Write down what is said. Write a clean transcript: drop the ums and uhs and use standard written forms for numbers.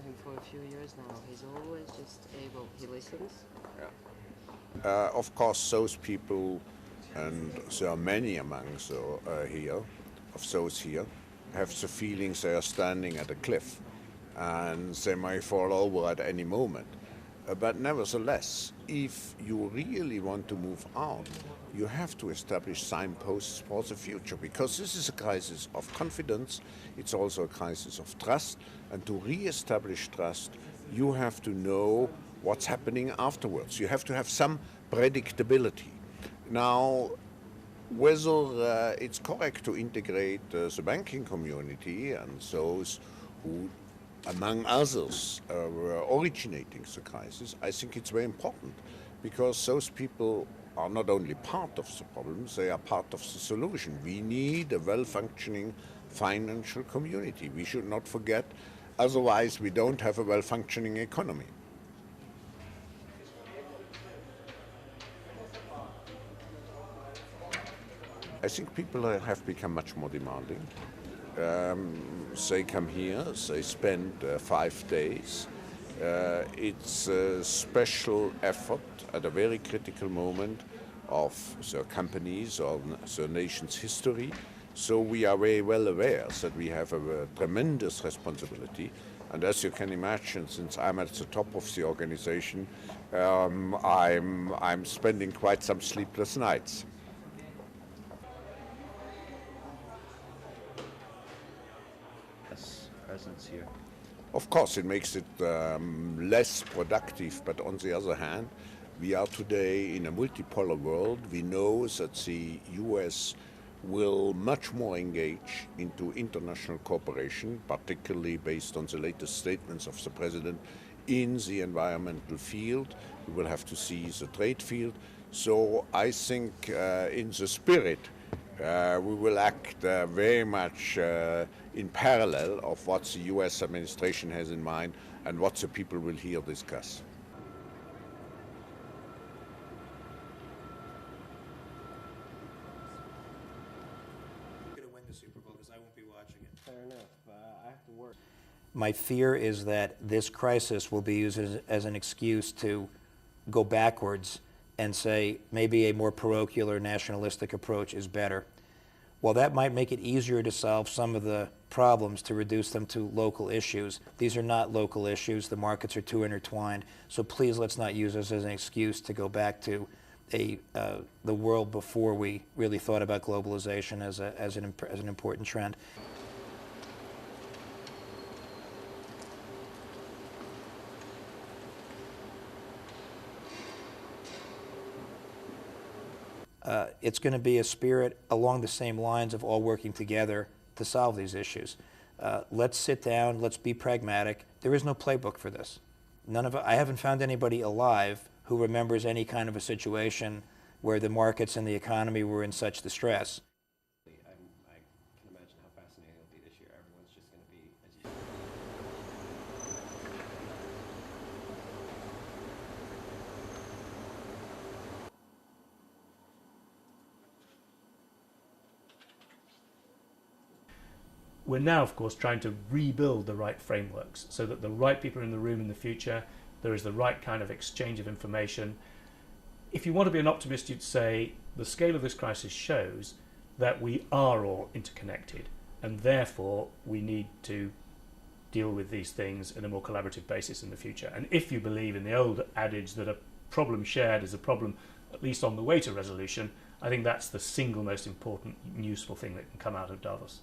him for a few years now. He's always just able, he listens. Of course, those people, and there are many among those here, have the feelings they are standing at a cliff and they may fall over at any moment. But nevertheless, if you really want to move on, you have to establish signposts for the future, because this is a crisis of confidence, it's also a crisis of trust, and to re-establish trust, you have to know what's happening afterwards. You have to have some predictability. Now, whether it's correct to integrate the banking community and those who, among others, were originating the crisis, I think it's very important, because those people are not only part of the problems, they are part of the solution. We need a well-functioning financial community. We should not forget, otherwise we don't have a well-functioning economy. I think people have become much more demanding. They come here, they spend 5 days. It's a special effort at a very critical moment of the companies or the nation's history. So we are very well aware that we have a tremendous responsibility. And as you can imagine, since I'm at the top of the organization, I'm spending quite some sleepless nights. Presence here. Of course, it makes it less productive, but on the other hand, we are today in a multipolar world. We know that the US will much more engage into international cooperation, particularly based on the latest statements of the President in the environmental field. We will have to see the trade field. So I think in the spirit, we will act very much in parallel of what the US administration has in mind and what the people will here discuss. I'm going to win the Super Bowl because I won't be watching it. Fair enough. I have to work. My fear is that this crisis will be used as an excuse to go backwards and say maybe a more parochial or nationalistic approach is better. While that might make it easier to solve some of the problems, to reduce them to local issues, these are not local issues. The markets are too intertwined. So please, let's not use this as an excuse to go back to the world before we really thought about globalization as an important trend. It's going to be a spirit along the same lines of all working together to solve these issues. Let's sit down, let's be pragmatic. There is no playbook for this. I haven't found anybody alive who remembers any kind of a situation where the markets and the economy were in such distress. I can imagine how fascinating it'll be this year. Everyone's just going to be, as you We're now, of course, trying to rebuild the right frameworks so that the right people are in the room in the future, there is the right kind of exchange of information. If you want to be an optimist, you'd say the scale of this crisis shows that we are all interconnected, and therefore we need to deal with these things in a more collaborative basis in the future. And if you believe in the old adage that a problem shared is a problem at least on the way to resolution, I think that's the single most important and useful thing that can come out of Davos.